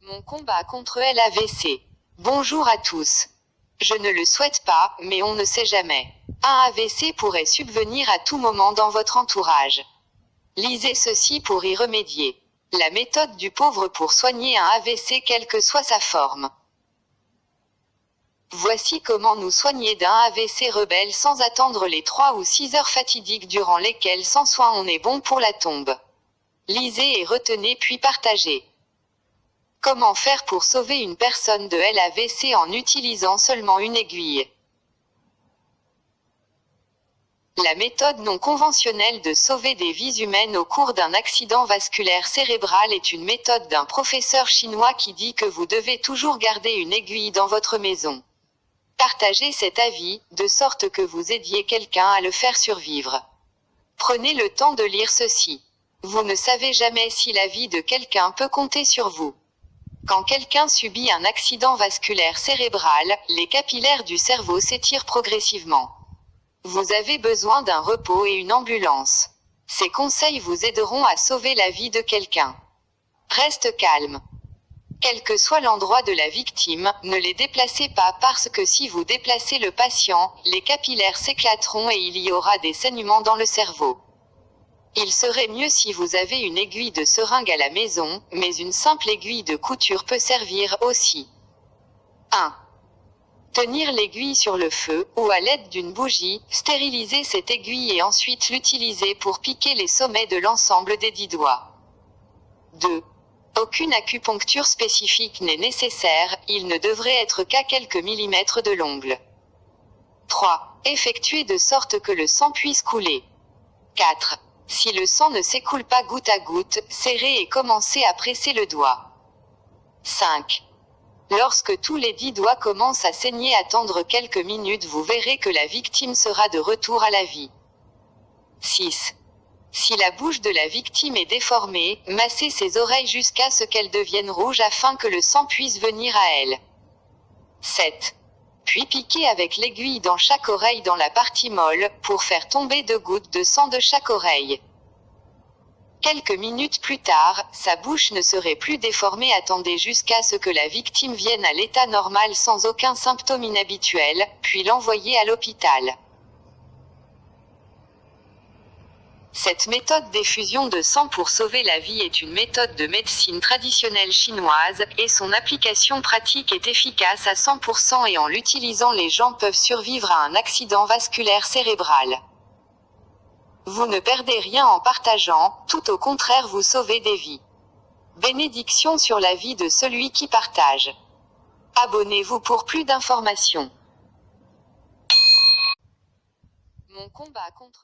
Mon combat contre l'AVC. Bonjour à tous. Je ne le souhaite pas, mais on ne sait jamais. Un AVC pourrait subvenir à tout moment dans votre entourage. Lisez ceci pour y remédier. La méthode du pauvre pour soigner un AVC quelle que soit sa forme. Voici comment nous soigner d'un AVC rebelle sans attendre les 3 ou 6 heures fatidiques durant lesquelles sans soin on est bon pour la tombe. Lisez et retenez puis partagez. Comment faire pour sauver une personne de l'AVC en utilisant seulement une aiguille? La méthode non conventionnelle de sauver des vies humaines au cours d'un accident vasculaire cérébral est une méthode d'un professeur chinois qui dit que vous devez toujours garder une aiguille dans votre maison. Partagez cet avis, de sorte que vous aidiez quelqu'un à le faire survivre. Prenez le temps de lire ceci. Vous ne savez jamais si la vie de quelqu'un peut compter sur vous. Quand quelqu'un subit un accident vasculaire cérébral, les capillaires du cerveau s'étirent progressivement. Vous avez besoin d'un repos et une ambulance. Ces conseils vous aideront à sauver la vie de quelqu'un. Reste calme. Quel que soit l'endroit de la victime, ne les déplacez pas parce que si vous déplacez le patient, les capillaires s'éclateront et il y aura des saignements dans le cerveau. Il serait mieux si vous avez une aiguille de seringue à la maison, mais une simple aiguille de couture peut servir aussi. 1. Tenir l'aiguille sur le feu, ou à l'aide d'une bougie, stériliser cette aiguille et ensuite l'utiliser pour piquer les sommets de l'ensemble des 10 doigts. 2. Aucune acupuncture spécifique n'est nécessaire, il ne devrait être qu'à quelques millimètres de l'ongle. 3. Effectuer de sorte que le sang puisse couler. 4. Si le sang ne s'écoule pas goutte à goutte, serrez et commencez à presser le doigt. 5. Lorsque tous les 10 doigts commencent à saigner, attendre quelques minutes, vous verrez que la victime sera de retour à la vie. 6. Si la bouche de la victime est déformée, massez ses oreilles jusqu'à ce qu'elles deviennent rouges afin que le sang puisse venir à elle. 7. Puis piquez avec l'aiguille dans chaque oreille dans la partie molle, pour faire tomber 2 gouttes de sang de chaque oreille. Quelques minutes plus tard, sa bouche ne serait plus déformée. Attendez jusqu'à ce que la victime vienne à l'état normal sans aucun symptôme inhabituel, puis l'envoyez à l'hôpital. Cette méthode d'effusion de sang pour sauver la vie est une méthode de médecine traditionnelle chinoise, et son application pratique est efficace à 100% et en l'utilisant les gens peuvent survivre à un accident vasculaire cérébral. Vous ne perdez rien en partageant, tout au contraire vous sauvez des vies. Bénédiction sur la vie de celui qui partage. Abonnez-vous pour plus d'informations. Mon combat contre